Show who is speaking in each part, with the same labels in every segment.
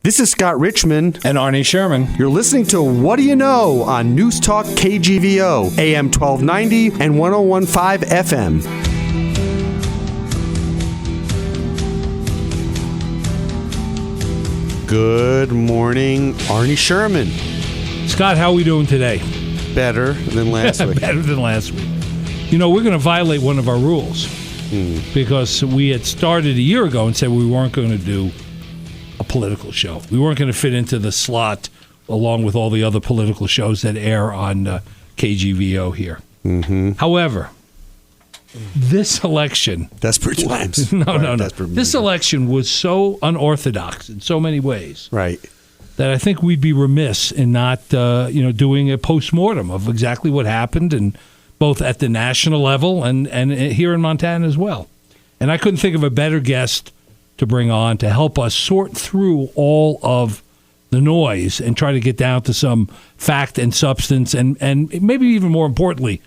Speaker 1: This is Scott Richmond
Speaker 2: and Arnie Sherman.
Speaker 1: You're listening to What Do You Know on Newstalk KGVO, AM 1290 and 1015 FM. Good morning, Arnie Sherman.
Speaker 3: Scott, how are we doing today?
Speaker 1: Better than last week.
Speaker 3: Better than last week. You know, we're going to violate one of our rules because we had started a year ago and said we weren't going to do a political show. We weren't going to fit into the slot along with all the other political shows that air on KGVO here. Mm-hmm. However, this election...
Speaker 1: Desperate times.
Speaker 3: No. This election was so unorthodox in so many ways.
Speaker 1: Right.
Speaker 3: That I think we'd be remiss in not doing a postmortem of exactly what happened, and both at the national level and here in Montana as well. And I couldn't think of a better guest to bring on to help us sort through all of the noise and try to get down to some fact and substance and maybe even more importantly,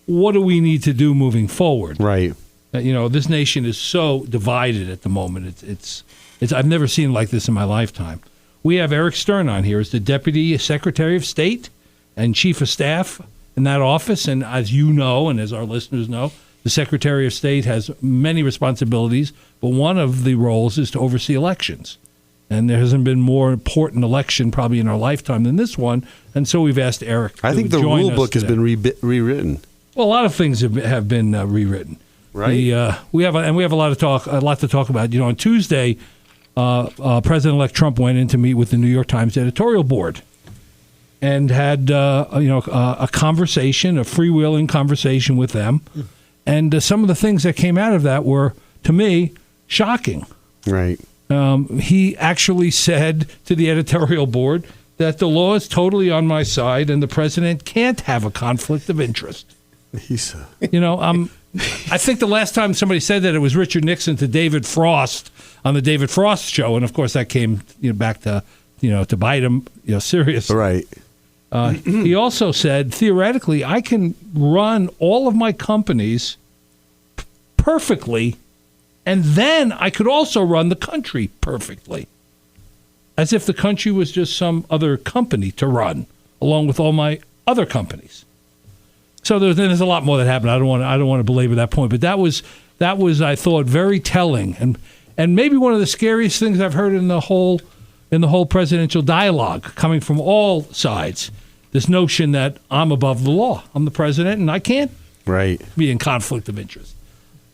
Speaker 3: what do we need to do moving forward?
Speaker 1: Right.
Speaker 3: This nation is so divided at the moment. It's I've never seen it like this in my lifetime. We have Eric Stern on here as the Deputy Secretary of State and Chief of Staff in that office. And as you know, and as our listeners know, the Secretary of State has many responsibilities, but one of the roles is to oversee elections. And there hasn't been more important election probably in our lifetime than this one. And so we've asked Eric to join us.
Speaker 1: I think the rule book has been rewritten.
Speaker 3: Well, a lot of things have been rewritten.
Speaker 1: Right.
Speaker 3: We have a lot to talk about. On Tuesday, President-elect Trump went in to meet with the New York Times editorial board and had a conversation, a freewheeling conversation with them. And some of the things that came out of that were, to me, shocking.
Speaker 1: Right.
Speaker 3: He actually said to the editorial board that the law is totally on my side and the president can't have a conflict of interest. I think the last time somebody said that, it was Richard Nixon to David Frost on the David Frost show, and of course that came back to to bite him seriously.
Speaker 1: Right.
Speaker 3: He also said, theoretically, I can run all of my companies perfectly, and then I could also run the country perfectly, as if the country was just some other company to run, along with all my other companies. So there's a lot more that happened. I don't want to belabor that point, but that was I thought very telling, and maybe one of the scariest things I've heard in the whole presidential dialogue, coming from all sides. This notion that I'm above the law. I'm the president, and I can't be in conflict of interest.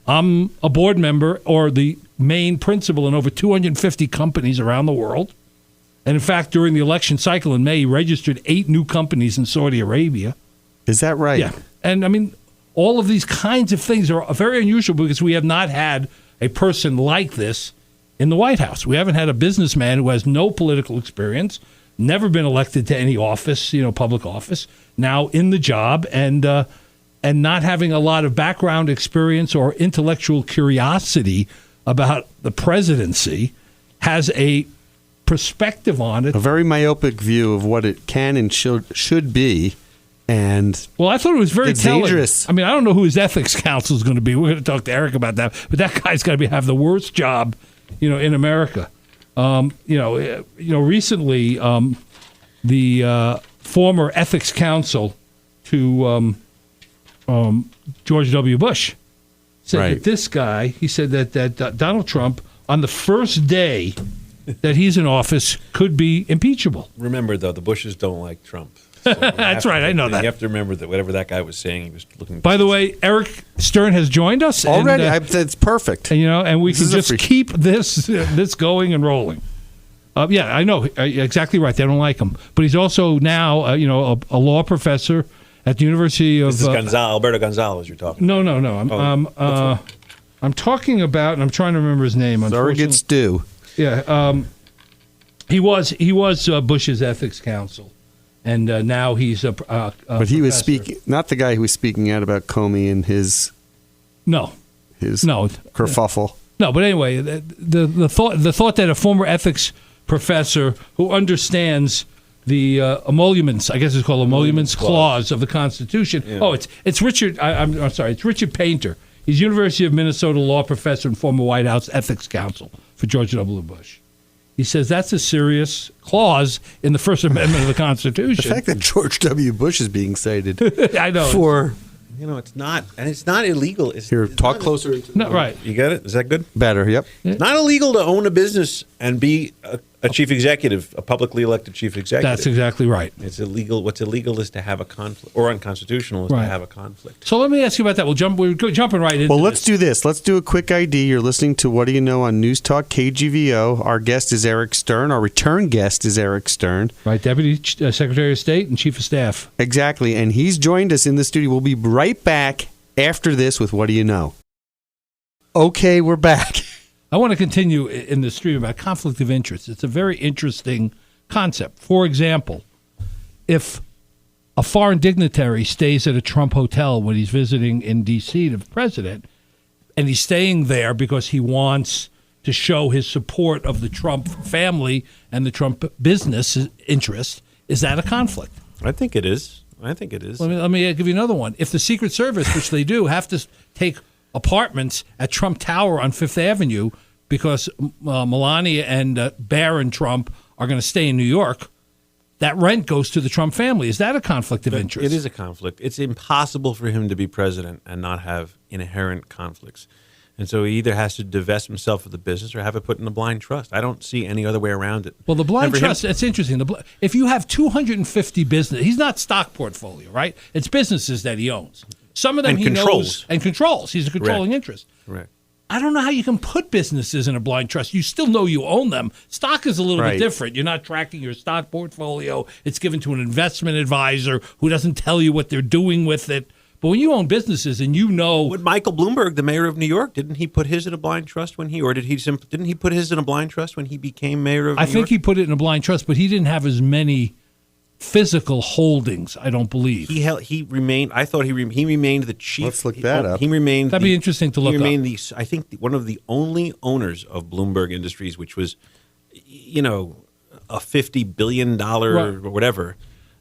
Speaker 3: I'm a board member or the main principal in over 250 companies around the world. And in fact, during the election cycle in May, he registered 8 new companies in Saudi Arabia.
Speaker 1: Is that right?
Speaker 3: Yeah. And I mean, all of these kinds of things are very unusual because we have not had a person like this in the White House. We haven't had a businessman who has no political experience, never been elected to any office, public office, now in the job and not having a lot of background experience or intellectual curiosity about the presidency, has a perspective on it.
Speaker 1: A very myopic view of what it can and should be. And
Speaker 3: well, I thought it was very telling.
Speaker 1: Dangerous.
Speaker 3: I mean, I don't know who his ethics counsel is going to be. We're going to talk to Eric about that. But that guy's got to have the worst job, in America. Recently, the former ethics counsel to George W. Bush said that this guy, he said that Donald Trump, on the first day that he's in office, could be impeachable.
Speaker 4: Remember, though, the Bushes don't like Trump. So
Speaker 3: that's right. I know that.
Speaker 4: You have to remember that whatever that guy was saying, he was looking.
Speaker 3: By the way, Eric Stern has joined us
Speaker 1: already. It's perfect.
Speaker 3: And we can just keep this going and rolling. Yeah, I know exactly right. They don't like him, but he's also now a law professor at the University of.
Speaker 4: This is Alberto Gonzalez. You're talking.
Speaker 3: No. I'm talking about, and I'm trying to remember his name.
Speaker 1: Surrogate Stew.
Speaker 3: Yeah, he was Bush's ethics counsel. And now he's a
Speaker 1: but he was speaking, not the guy who was speaking out about Comey and his kerfuffle.
Speaker 3: No, but anyway, the thought that a former ethics professor who understands the emoluments, I guess it's called emoluments clause of the Constitution. Yeah. Oh, it's Richard. I'm sorry, it's Richard Painter. He's University of Minnesota law professor and former White House ethics counsel for George W. Bush. He says that's a serious clause in the First Amendment of the Constitution.
Speaker 1: The fact that George W. Bush is being cited
Speaker 3: I know.
Speaker 1: for...
Speaker 4: It's not, and it's not illegal.
Speaker 1: Here, talk closer.
Speaker 3: No, right.
Speaker 4: You got it? Is that good?
Speaker 1: Better, yep.
Speaker 4: It's not illegal to own a business and be a chief executive, a publicly elected chief executive.
Speaker 3: That's exactly right.
Speaker 4: It's illegal. What's illegal is to have a conflict, or unconstitutional is to have a conflict.
Speaker 3: So let me ask you about that. We're jumping right into
Speaker 1: Well, let's do this. Let's do a quick ID. You're listening to What Do You Know on Newstalk KGVO. Our guest is Eric Stern. Our return guest is Eric Stern.
Speaker 3: Right, Deputy Secretary of State and Chief of Staff.
Speaker 1: Exactly, and he's joined us in the studio. We'll be right back after this with What Do You Know? Okay, we're back.
Speaker 3: I want to continue in the stream about conflict of interest. It's a very interesting concept. For example, if a foreign dignitary stays at a Trump hotel when he's visiting in D.C. to the president, and he's staying there because he wants to show his support of the Trump family and the Trump business interest, is that a conflict?
Speaker 4: I think it is. Let
Speaker 3: me give you another one. If the Secret Service, which they do, have to take apartments at Trump Tower on Fifth Avenue because Melania and Barron Trump are going to stay in New York, that rent goes to the Trump family. Is that a conflict of interest?
Speaker 4: It is a conflict. It's impossible for him to be president and not have inherent conflicts. And so he either has to divest himself of the business or have it put in a blind trust. I don't see any other way around it.
Speaker 3: Well, the blind trust, it's interesting. If you have 250 businesses, he's not stock portfolio, right? It's businesses that he owns. Some of them he knows and controls. He's a controlling interest.
Speaker 4: Right.
Speaker 3: I don't know how you can put businesses in a blind trust. You still know you own them. Stock is a little bit different. You're not tracking your stock portfolio. It's given to an investment advisor who doesn't tell you what they're doing with it. But when you own businesses and you know,
Speaker 4: would Michael Bloomberg, the mayor of New York, didn't he put his in a blind trust when didn't he put his in a blind trust when he became mayor of New York?
Speaker 3: I think he put it in a blind trust, but he didn't have as many physical holdings. I don't believe
Speaker 4: he remained. I thought he remained the chief.
Speaker 1: Let's look that up.
Speaker 4: He remained.
Speaker 3: That'd be interesting to look up.
Speaker 4: He remained I think one of the only owners of Bloomberg Industries, which was, a $50 billion or whatever.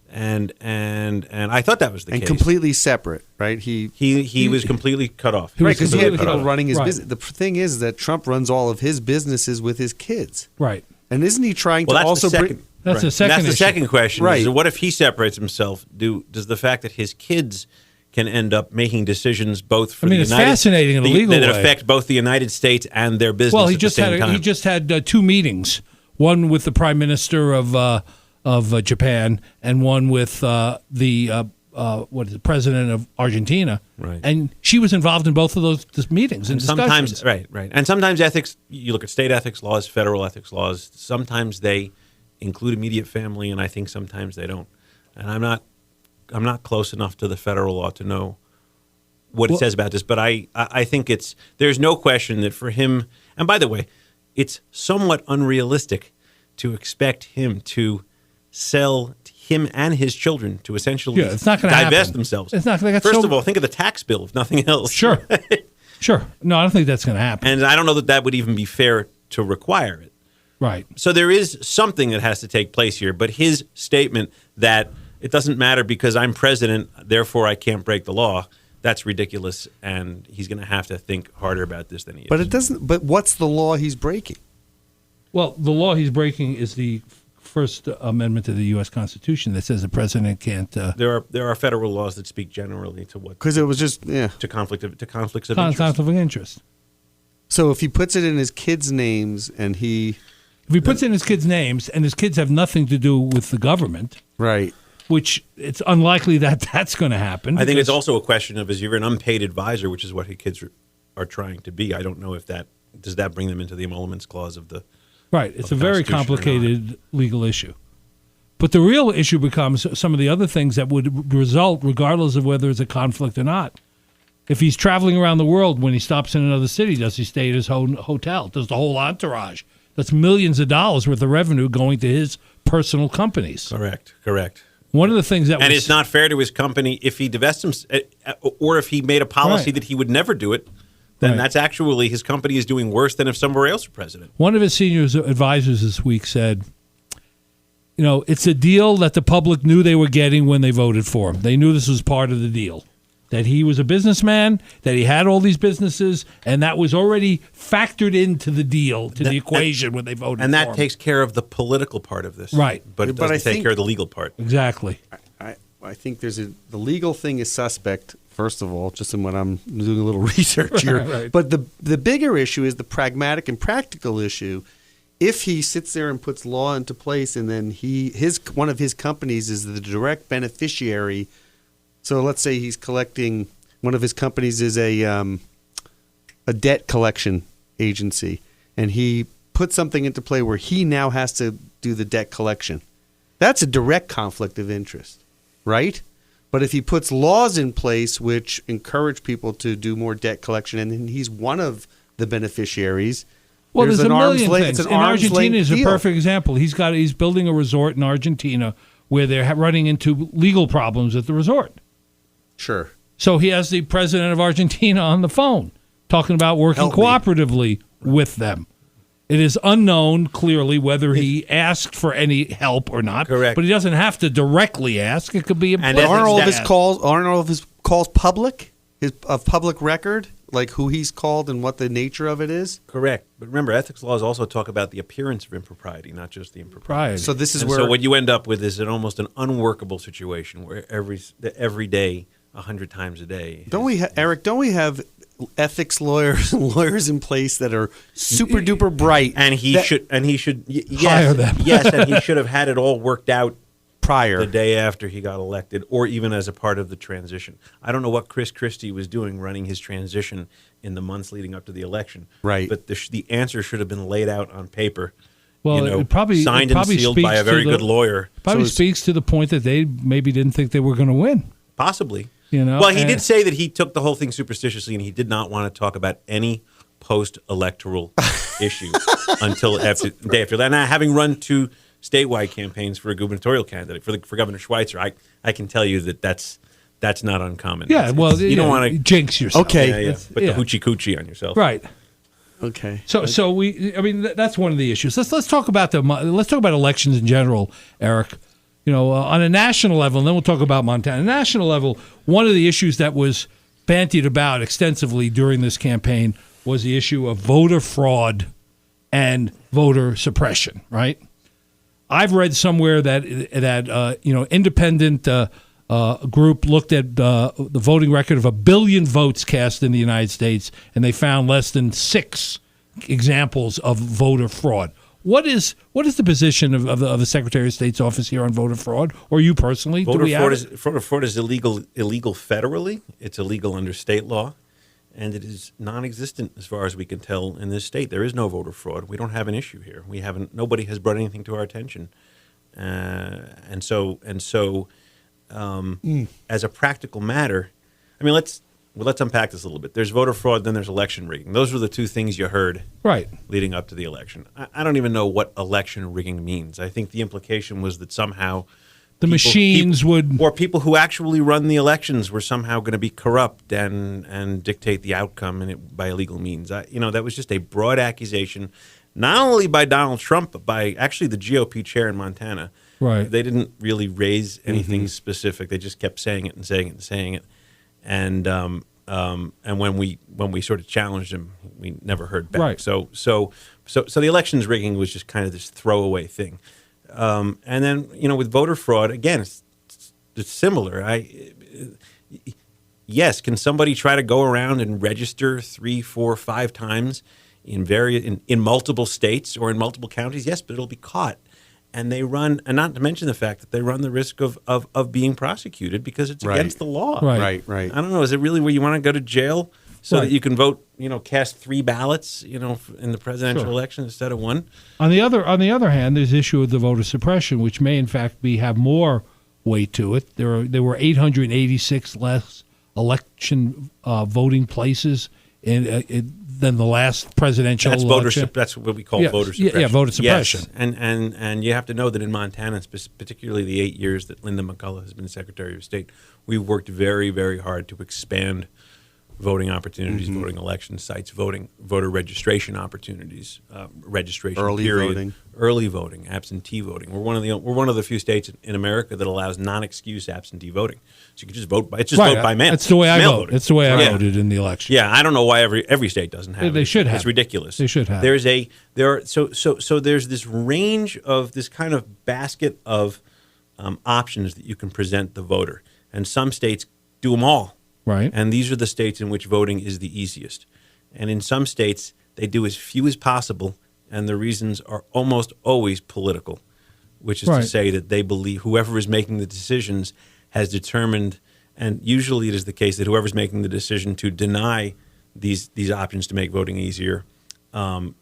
Speaker 4: And I thought that was the case.
Speaker 1: And completely separate, right?
Speaker 4: He was completely cut off.
Speaker 1: Right, because he had people running his business. The thing is that Trump runs all of his businesses with his kids.
Speaker 3: Right.
Speaker 1: And isn't he trying to also bring...
Speaker 3: That's the second
Speaker 4: That's the second question.
Speaker 1: Right.
Speaker 4: Is what if he separates himself? Does the fact that his kids can end up making decisions both for
Speaker 3: it's fascinating in a legal
Speaker 4: that
Speaker 3: way.
Speaker 4: affect both the United States and their business
Speaker 3: Well, he
Speaker 4: at the same time?
Speaker 3: He just had two meetings, one with the Prime Minister of Japan and one with the president of Argentina.
Speaker 4: Right.
Speaker 3: And she was involved in both of those meetings and discussions.
Speaker 4: Right. And sometimes ethics, you look at state ethics laws, federal ethics laws, sometimes they include immediate family, and I think sometimes they don't. And I'm not close enough to the federal law to know what it says about this, but I think there's no question that for him, and by the way, it's somewhat unrealistic to expect him to sell him and his children to essentially
Speaker 3: it's not gonna
Speaker 4: divest
Speaker 3: happen.
Speaker 4: themselves.
Speaker 3: It's not going to
Speaker 4: First of all, think of the tax bill, if nothing else.
Speaker 3: Sure. No, I don't think that's going to happen.
Speaker 4: And I don't know that would even be fair to require it.
Speaker 3: Right.
Speaker 4: So there is something that has to take place here, but his statement that it doesn't matter because I'm president, therefore I can't break the law, that's ridiculous, and he's going to have to think harder about this than he is.
Speaker 1: But it doesn't. But what's the law he's breaking?
Speaker 3: Well, the law he's breaking is the First Amendment to the U.S. Constitution that says the president can't.
Speaker 4: There are federal laws that speak generally to what
Speaker 1: because it was just
Speaker 4: to conflicts of interest.
Speaker 3: Conflict of interest.
Speaker 1: So if he puts it in his kids' names and
Speaker 3: if he puts it in his kids' names and his kids have nothing to do with the government,
Speaker 1: right?
Speaker 3: Which it's unlikely that that's going to happen.
Speaker 4: I think it's also a question of, is you're an unpaid advisor, which is what his kids are trying to be. I don't know if does that bring them into the emoluments clause of the
Speaker 3: right. It's a very complicated legal issue. But the real issue becomes some of the other things that would result, regardless of whether it's a conflict or not. If he's traveling around the world, when he stops in another city, does he stay at his hotel? Does the whole entourage? That's millions of dollars worth of revenue going to his personal companies.
Speaker 4: Correct.
Speaker 3: One of the things that
Speaker 4: it's not fair to his company if he divests him, or if he made a policy that he would never do it. Then that's actually his company is doing worse than if somewhere else were president.
Speaker 3: One of his senior advisors this week said, it's a deal that the public knew they were getting when they voted for him. They knew this was part of the deal. that he was a businessman, that he had all these businesses, and that was already factored into the deal, to the equation when they voted
Speaker 4: and
Speaker 3: for
Speaker 4: that
Speaker 3: him.
Speaker 4: takes care of the political part of this.
Speaker 3: Right.
Speaker 4: But it doesn't take care of the legal part.
Speaker 3: Exactly.
Speaker 1: I think the legal thing is suspect, first of all, just in when I'm doing a little research here.
Speaker 3: Right.
Speaker 1: But the bigger issue is the pragmatic and practical issue. If he sits there and puts law into place, and then one of his companies is the direct beneficiary. So let's say he's collecting, one of his companies is a debt collection agency, and he puts something into play where he now has to do the debt collection. That's a direct conflict of interest, right? But if he puts laws in place which encourage people to do more debt collection, and then he's one of the beneficiaries,
Speaker 3: well, there's a million things.
Speaker 1: It's an
Speaker 3: In
Speaker 1: arm's
Speaker 3: Argentina
Speaker 1: length
Speaker 3: is a
Speaker 1: deal.
Speaker 3: perfect example. He's building a resort in Argentina where they're running into legal problems at the resort.
Speaker 1: Sure.
Speaker 3: So he has the president of Argentina on the phone talking about working cooperatively with them. It is unknown, clearly, whether he asked for any help or not.
Speaker 4: Correct.
Speaker 3: But he doesn't have to directly ask. It could be
Speaker 4: And
Speaker 1: But aren't all of
Speaker 4: that's-
Speaker 1: his calls public? Of public record? Like who he's called and what the nature of it is?
Speaker 4: Correct. But remember, ethics laws also talk about the appearance of impropriety, not just the impropriety.
Speaker 3: Right.
Speaker 1: So this is
Speaker 4: And
Speaker 1: where
Speaker 4: so what you end up with is almost an unworkable situation where every day, 100 times a day.
Speaker 1: Eric, don't we have ethics lawyers and lawyers in place that are super duper bright?
Speaker 4: And he should
Speaker 3: Hire them.
Speaker 4: Yes, and he should have had it all worked out
Speaker 1: prior.
Speaker 4: the day after he got elected, or even as a part of the transition. I don't know what Chris Christie was doing running his transition in the months leading up to the election.
Speaker 1: Right.
Speaker 4: But the answer should have been laid out on paper.
Speaker 3: Well, it probably
Speaker 4: signed
Speaker 3: it probably
Speaker 4: and sealed by
Speaker 3: speaks
Speaker 4: a very
Speaker 3: to the-
Speaker 4: good lawyer.
Speaker 3: Probably speaks to the point that they maybe didn't think they were going to win.
Speaker 4: Possibly.
Speaker 3: You know,
Speaker 4: well, he
Speaker 3: and-
Speaker 4: did say that he took the whole thing superstitiously, and he did not want to talk about any post-electoral issue until the day after that. Now, having run 2 statewide campaigns for a gubernatorial candidate for Governor Schweitzer, I can tell you that's not uncommon.
Speaker 3: Yeah, well,
Speaker 4: you don't want to
Speaker 3: jinx yourself.
Speaker 1: Okay.
Speaker 4: put the hoochie coochie on yourself.
Speaker 3: Right.
Speaker 1: Okay.
Speaker 3: So that's one of the issues. Let's talk about elections in general, Eric. On a national level, and then we'll talk about Montana. On a national level, one of the issues that was bandied about extensively during this campaign was the issue of voter fraud and voter suppression. Right. I've read somewhere that independent group looked at the voting record of 1 billion votes cast in the United States, and they found less than 6 examples of voter fraud. What is the position of the Secretary of State's office here on voter fraud, or you personally?
Speaker 4: Voter fraud is illegal federally. It's illegal under state law, and it is non-existent as far as we can tell in this state. There is no voter fraud. We don't have an issue here. Nobody has brought anything to our attention, and so as a practical matter, I mean, let's unpack this a little bit. There's voter fraud, then there's election rigging. Those were the 2 things you heard leading up to the election. I don't even know what election rigging means. I think the implication was that somehow
Speaker 3: the machines would,
Speaker 4: or people who actually run the elections were somehow going to be corrupt and dictate the outcome by illegal means. That was just a broad accusation, not only by Donald Trump, but by actually the GOP chair in Montana.
Speaker 3: Right.
Speaker 4: They didn't really raise anything specific. They just kept saying it and saying it and saying it. And when we sort of challenged him, we never heard back.
Speaker 3: Right.
Speaker 4: So the elections rigging was just kind of this throwaway thing. And then with voter fraud, again, it's similar. Yes, can somebody try to go around and register 3, 4, 5 times in multiple states or in multiple counties? Yes, but it'll be caught. And they run, and not to mention the fact that they run the risk of being prosecuted because it's against the law.
Speaker 3: Right.
Speaker 1: Right.
Speaker 4: I don't know. Is it really where you want to go to jail so that you can vote? Cast 3 ballots. In the presidential election instead of 1.
Speaker 3: On the other hand, there's the issue of the voter suppression, which may in fact have more weight to it. There were 886 less election voting places than the last presidential election.
Speaker 4: That's what we call voter suppression.
Speaker 3: Yeah, voter suppression.
Speaker 4: Yes. And you have to know that in Montana, particularly the 8 years that Linda McCullough has been Secretary of State, we've worked very, very hard to expand voting opportunities, voting election sites, voter registration opportunities, registration
Speaker 1: Early
Speaker 4: period,
Speaker 1: voting.
Speaker 4: early voting, absentee voting. We're one of the few states in America that allows non-excuse absentee voting. So you can just vote by vote by mail.
Speaker 3: That's the way I
Speaker 4: Mail
Speaker 3: vote.
Speaker 4: voting.
Speaker 3: That's the way I
Speaker 4: Yeah.
Speaker 3: voted in the election.
Speaker 4: Yeah, I don't know why every state doesn't have it.
Speaker 3: They should have
Speaker 4: It's
Speaker 3: it.
Speaker 4: ridiculous.
Speaker 3: They should have.
Speaker 4: So there's this range of this kind of basket of options that you can present the voter, and some states do them all.
Speaker 3: Right.
Speaker 4: And these are the states in which voting is the easiest. And in some states, they do as few as possible, and the reasons are almost always political, which is to
Speaker 3: Right.
Speaker 4: say that they believe whoever is making the decisions has determined, and usually it is the case that whoever's making the decision to deny these options to make voting easier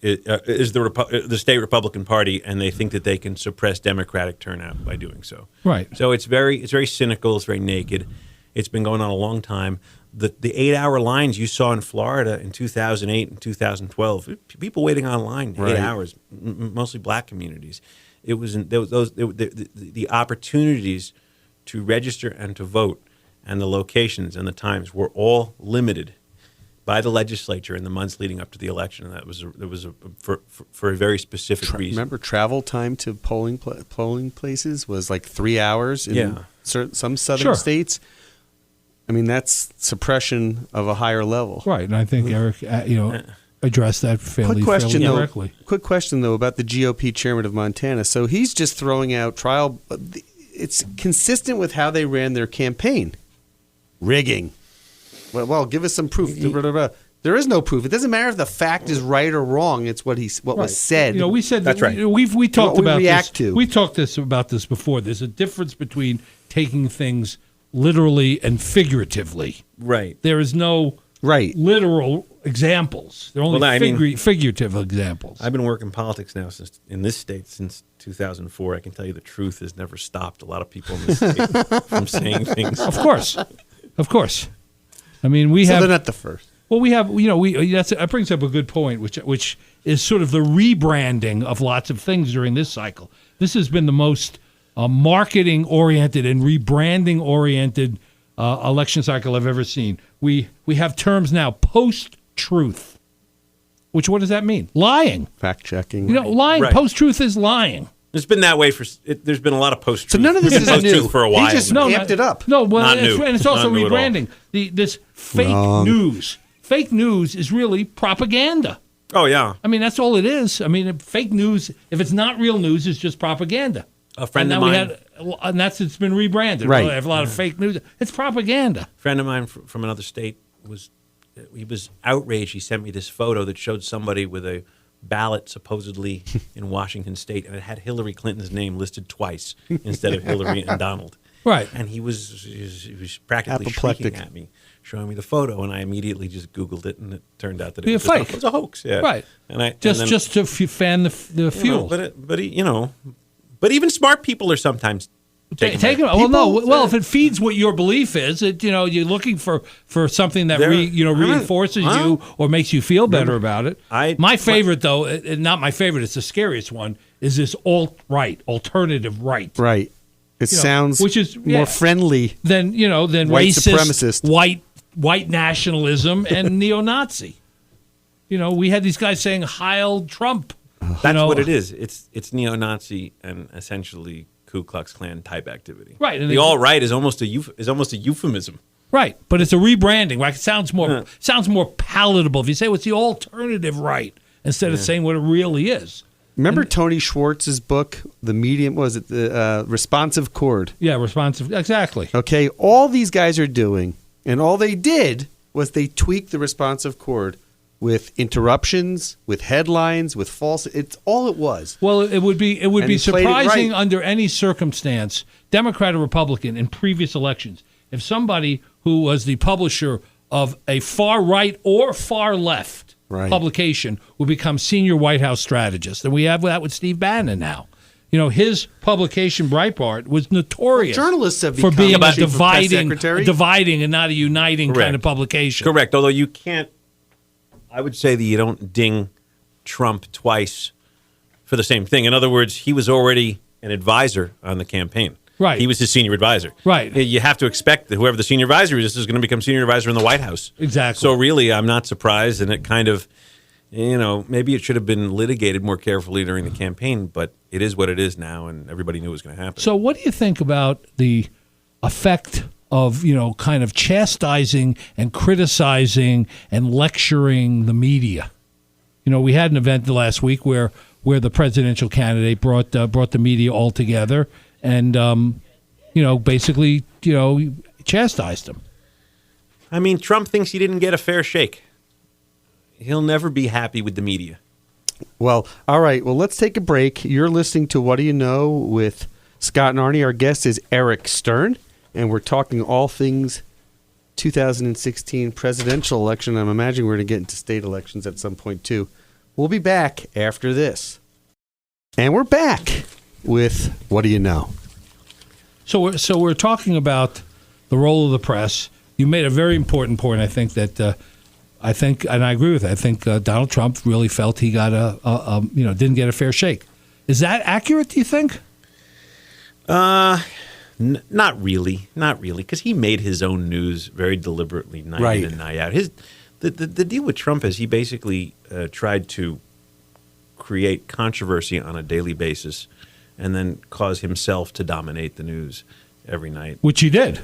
Speaker 4: is the state Republican Party, and they think that they can suppress Democratic turnout by doing so.
Speaker 3: Right.
Speaker 4: So it's very cynical. It's very naked. It's been going on a long time. The 8-hour lines you saw in Florida in 2008 and 2012, people waiting online 8 hours, mostly black communities. It was the opportunities to register and to vote, and the locations and the times were all limited by the legislature in the months leading up to the election, and that was for a very specific reason.
Speaker 1: Remember, travel time to polling places was like 3 hours in some southern states. I mean, that's suppression of a higher level.
Speaker 3: Right, and I think Eric, addressed that fairly directly.
Speaker 1: Quick question, though, about the GOP chairman of Montana. So he's just throwing out trial. It's consistent with how they ran their campaign. Rigging. Well, give us some proof. There is no proof. It doesn't matter if the fact is right or wrong. It's what was said.
Speaker 3: We said
Speaker 4: that's right.
Speaker 3: We talked
Speaker 1: what we
Speaker 3: about
Speaker 1: react
Speaker 3: this.
Speaker 1: to.
Speaker 3: We talked about this before. There's a difference between taking things literally and figuratively.
Speaker 4: Right.
Speaker 3: There is no literal examples. There are only figurative examples.
Speaker 4: I've been working politics now in this state since 2004. I can tell you the truth has never stopped a lot of people in this state from saying things.
Speaker 3: Of course. I mean,
Speaker 1: they're not the first.
Speaker 3: Well, that brings up a good point, which is sort of the rebranding of lots of things during this cycle. This has been the most marketing-oriented and rebranding-oriented election cycle I've ever seen. We have terms now, post-truth, which what does that mean? Lying.
Speaker 1: Fact-checking.
Speaker 3: Lying.
Speaker 4: Right.
Speaker 3: Post-truth is lying.
Speaker 4: It's been that way there's been a lot of post-truth.
Speaker 1: So none of this is new.
Speaker 4: For a while.
Speaker 1: He just amped it up.
Speaker 3: No, well,
Speaker 4: Not new.
Speaker 3: and it's also
Speaker 4: Not new at all.
Speaker 3: rebranding. This fake news. Fake news is really propaganda.
Speaker 4: Oh, yeah.
Speaker 3: I mean, that's all it is. I mean, fake news, if it's not real news, it's just propaganda.
Speaker 4: A friend of mine.
Speaker 3: It's been rebranded.
Speaker 1: Right.
Speaker 3: I have a lot of fake news. It's propaganda.
Speaker 4: A friend of mine from another state was outraged. He sent me this photo that showed somebody with a ballot supposedly in Washington State, and it had Hillary Clinton's name listed twice instead of Hillary and Donald.
Speaker 3: Right.
Speaker 4: And he was practically
Speaker 1: Apoplectic.
Speaker 4: shrieking at me, showing me the photo, and I immediately just Googled it, and it turned out that
Speaker 3: Be
Speaker 4: it
Speaker 3: a
Speaker 4: was
Speaker 3: fake.
Speaker 4: It was a hoax. Yeah.
Speaker 3: Right.
Speaker 4: And
Speaker 3: Just to fan the fuel.
Speaker 4: But even smart people are sometimes
Speaker 3: Take it. Well, no. Well, if it feeds what your belief is, you're looking for something that reinforces you or makes you feel better about it. My favorite, though, not my favorite. It's the scariest one. Is this alternative right?
Speaker 1: Right. It sounds
Speaker 3: which is
Speaker 1: more friendly
Speaker 3: than
Speaker 1: white
Speaker 3: racist,
Speaker 1: supremacist,
Speaker 3: white nationalism, and neo-Nazi. We had these guys saying "Heil Trump."
Speaker 4: That's what it is. It's neo-Nazi and essentially Ku Klux Klan type activity.
Speaker 3: Right. And
Speaker 4: the alt-right is almost a euphemism.
Speaker 3: Right, but it's a rebranding. Right, it sounds more palatable if you say what's the alternative right instead of saying what it really is.
Speaker 1: Remember Tony Schwartz's book, The Medium? Was it the Responsive Chord?
Speaker 3: Yeah, responsive. Exactly.
Speaker 1: Okay, all these guys are doing, and all they did was they tweaked the responsive chord with interruptions, with headlines, with false. It's all it was.
Speaker 3: Well, it would be
Speaker 1: And he played it
Speaker 3: surprising
Speaker 1: right.
Speaker 3: under any circumstance, Democrat or Republican, in previous elections, if somebody who was the publisher of a far right or far left publication would become senior White House strategist. And we have that with Steve Bannon now. His publication, Breitbart, was notorious
Speaker 1: journalists have
Speaker 3: for
Speaker 1: become
Speaker 3: being a
Speaker 1: chief of press secretary.
Speaker 3: dividing and not a uniting
Speaker 4: Correct.
Speaker 3: kind of publication.
Speaker 4: Correct. Although you can't, I would say that you don't ding Trump twice for the same thing. In other words, he was already an advisor on the campaign.
Speaker 3: Right.
Speaker 4: He was his senior advisor.
Speaker 3: Right.
Speaker 4: You have to expect that whoever the senior advisor is going to become senior advisor in the White House.
Speaker 3: Exactly.
Speaker 4: So really, I'm not surprised, and it kind of, maybe it should have been litigated more carefully during the campaign, but it is what it is now, and everybody knew it was going to happen.
Speaker 3: So what do you think about the effect of, kind of chastising and criticizing and lecturing the media? We had an event last week where the presidential candidate brought the media all together and, basically, chastised them.
Speaker 4: I mean, Trump thinks he didn't get a fair shake. He'll never be happy with the media.
Speaker 1: Well, all right. Well, let's take a break. You're listening to What Do You Know with Scott and Arnie. Our guest is Eric Stern, and we're talking all things 2016 presidential election. I'm imagining we're going to get into state elections at some point, too. We'll be back after this. And we're back with What Do You Know?
Speaker 3: So we're talking about the role of the press. You made a very important point. I think, and I agree with it. I think Donald Trump really felt he got didn't get a fair shake. Is that accurate? Do you think?
Speaker 4: Not really, because he made his own news very deliberately, night in and night out. The deal with Trump is he basically tried to create controversy on a daily basis, and then cause himself to dominate the news every night.
Speaker 3: Which he did.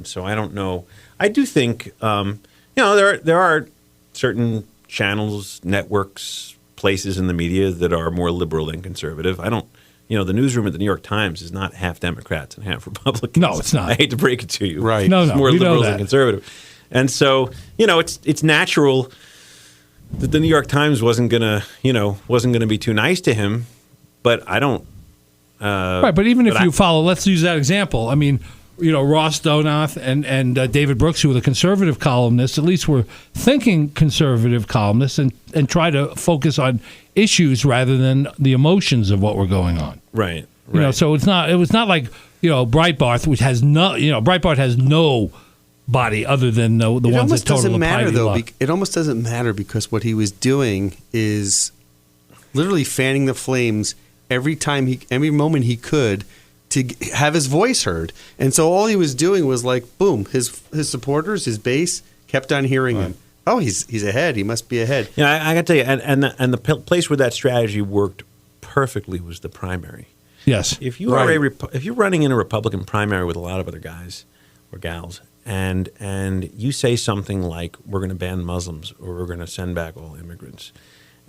Speaker 4: So I don't know. I do think there are certain channels, networks, places in the media that are more liberal than conservative. I don't. The newsroom at the New York Times is not half Democrats and half Republicans.
Speaker 3: No, it's not.
Speaker 4: I hate to break it to you.
Speaker 1: Right.
Speaker 3: No,
Speaker 4: it's more
Speaker 3: we
Speaker 4: liberal
Speaker 3: know
Speaker 4: than
Speaker 3: that.
Speaker 4: conservative. And so, it's natural that the New York Times wasn't gonna be too nice to him. But I don't.
Speaker 3: Right, but even if you follow, let's use that example. I mean, Ross Donath and David Brooks, who were the conservative columnists, at least were thinking conservative columnists and try to focus on issues rather than the emotions of what were going on.
Speaker 4: Right.
Speaker 3: So it was not like, Breitbart, which has Breitbart has no body other than the ones that total
Speaker 1: matter, though.
Speaker 3: luck.
Speaker 1: It almost doesn't matter because what he was doing is literally fanning the flames every moment he could to have his voice heard. And so all he was doing was like, boom, his supporters, his base kept on hearing him. Oh, he's ahead. He must be ahead.
Speaker 4: Yeah, I got to tell you, and the place where that strategy worked perfectly was the primary.
Speaker 3: Yes.
Speaker 4: If you are if you're running in a Republican primary with a lot of other guys or gals, and you say something like, we're going to ban Muslims or we're going to send back all immigrants,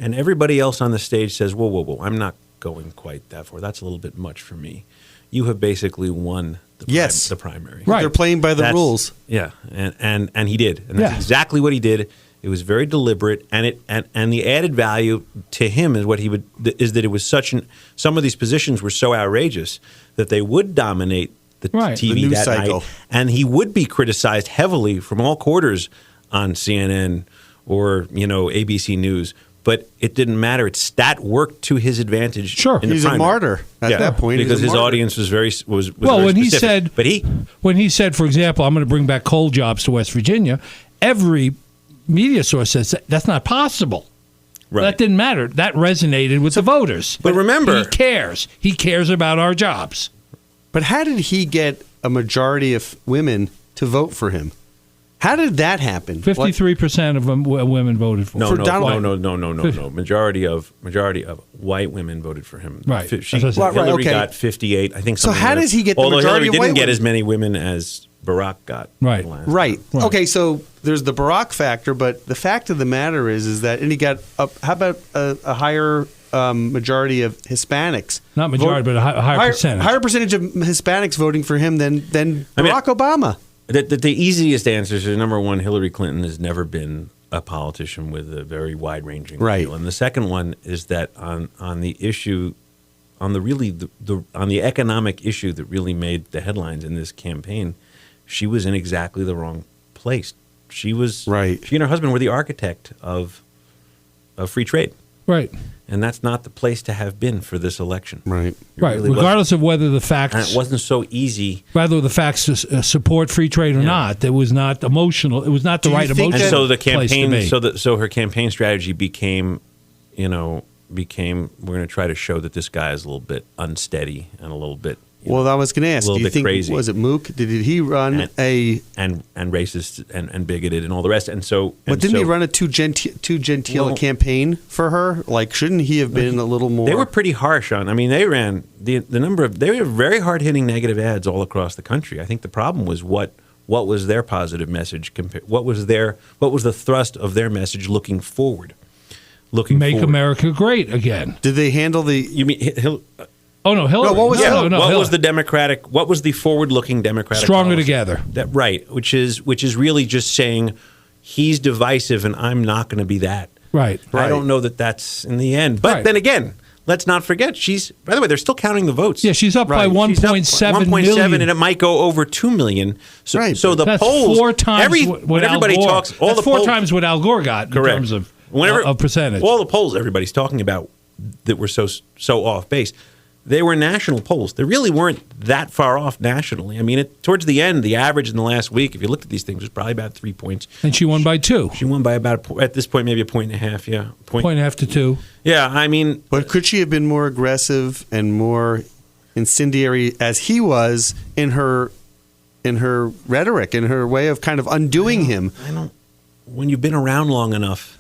Speaker 4: and everybody else on the stage says, whoa, I'm not going quite that far. That's a little bit much for me. You have basically won the primary.
Speaker 1: Right. They're playing by the rules.
Speaker 4: Yeah, and he did. And that's exactly what he did. It was very deliberate, and the added value to him is that it was some of these positions were so outrageous that they would dominate the TV
Speaker 1: the news
Speaker 4: that
Speaker 1: cycle.
Speaker 4: night, and he would be criticized heavily from all quarters on CNN or ABC News. But it didn't matter. That worked to his advantage.
Speaker 3: Sure,
Speaker 1: he's a martyr at that point
Speaker 4: because his audience was very
Speaker 3: well.
Speaker 4: Very
Speaker 3: When
Speaker 4: specific.
Speaker 3: when he said, for example, I'm going to bring back coal jobs to West Virginia, every media source says that's not possible. Right. That didn't matter. That resonated with the voters.
Speaker 4: But remember,
Speaker 3: he cares. He cares about our jobs.
Speaker 1: But how did he get a majority of women to vote for him? How did that happen?
Speaker 3: 53% of women voted for him.
Speaker 4: No. Majority of white women voted for him.
Speaker 3: Right.
Speaker 4: Hillary got 58. I think.
Speaker 1: So how does he get the majority
Speaker 4: Hillary
Speaker 1: of
Speaker 4: didn't
Speaker 1: white
Speaker 4: get
Speaker 1: women?
Speaker 4: as many women as Barack got.
Speaker 3: Right.
Speaker 1: Right. Okay. So there's the Barack factor, but the fact of the matter is that, and he got how about a higher majority of Hispanics?
Speaker 3: Not majority, but a higher percentage.
Speaker 1: Higher percentage of Hispanics voting for him than Barack Obama.
Speaker 4: The easiest answers are, number one, Hillary Clinton has never been a politician with a very wide-ranging appeal. And the second one is that on the issue, on the economic issue that really made the headlines in this campaign, she was in exactly the wrong place. She was She and her husband were the architect of free trade.
Speaker 3: Right.
Speaker 4: And that's not the place to have been for this election.
Speaker 1: Right.
Speaker 3: Really regardless of whether the facts...
Speaker 4: And it wasn't so easy.
Speaker 3: Whether the facts support free trade or not, it was not emotional. It was not the right emotional
Speaker 4: And so the campaign,
Speaker 3: place to be.
Speaker 4: so her campaign strategy became, we're going to try to show that this guy is a little bit unsteady and a little bit,
Speaker 1: Well, I was going to ask,
Speaker 4: a little
Speaker 1: do you
Speaker 4: bit
Speaker 1: think,
Speaker 4: crazy.
Speaker 1: was it Mook? Did he run
Speaker 4: and racist and bigoted and all the rest? And so,
Speaker 1: but didn't he run a too genteel campaign for her? Like, shouldn't he have been a little more?
Speaker 4: They were pretty harsh on. I mean, they ran the number of. They were very hard hitting negative ads all across the country. I think the problem was what was their positive message? What was the thrust of their message looking forward?
Speaker 3: Make America great again.
Speaker 1: Did they handle the?
Speaker 4: You mean?
Speaker 3: Oh no, Hillary.
Speaker 1: No, what was
Speaker 4: what
Speaker 3: Hillary.
Speaker 4: was the Democratic? What was the forward-looking Democratic?
Speaker 3: Stronger
Speaker 4: policy?
Speaker 3: together.
Speaker 4: Right, which is really just saying he's divisive and I'm not going to be that.
Speaker 3: Right.
Speaker 4: I don't know that that's in the end. But then again, let's not forget she's. By the way, they're still counting the votes.
Speaker 3: Yeah, she's up by 1.7 million,
Speaker 4: and it might go over 2 million. So, so the
Speaker 3: that's
Speaker 4: polls
Speaker 3: 4 times
Speaker 4: when everybody
Speaker 3: Al Gore,
Speaker 4: talks, all
Speaker 3: that's
Speaker 4: the
Speaker 3: 4
Speaker 4: polls,
Speaker 3: times what Al Gore got in terms of percentage.
Speaker 4: All the polls everybody's talking about that were so off base. They were national polls. They really weren't that far off nationally. I mean, towards the end, the average in the last week, if you looked at these things, was probably about 3 points.
Speaker 3: And she won by 2.
Speaker 4: She won by about, at this point, maybe 1.5. Yeah,
Speaker 3: point and a half to 2.
Speaker 4: Yeah, I mean,
Speaker 1: but could she have been more aggressive and more incendiary as he was in her rhetoric, in her way of kind of undoing him?
Speaker 4: I don't. When you've been around long enough.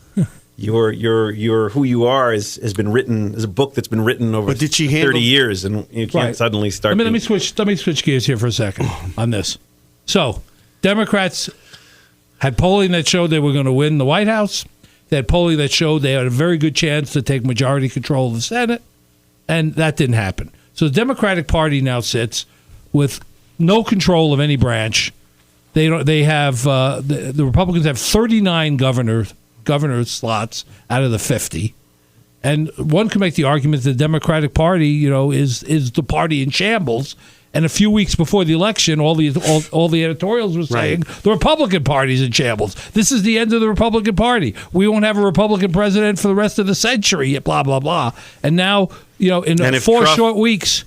Speaker 4: Your who you are has been written as a book that's been written over 30 years, and you can't suddenly start.
Speaker 3: Let me switch gears here for a second on this. So, Democrats had polling that showed they were going to win the White House. They had polling that showed they had a very good chance to take majority control of the Senate, and that didn't happen. So the Democratic Party now sits with no control of any branch. They have the Republicans have 39 governor slots out of the 50, and one can make the argument that the Democratic Party, is the party in shambles. And a few weeks before the election, all the editorials were saying the Republican Party's in shambles. This is the end of the Republican Party. We won't have a Republican president for the rest of the century. Blah blah blah. And now, in 4 short weeks,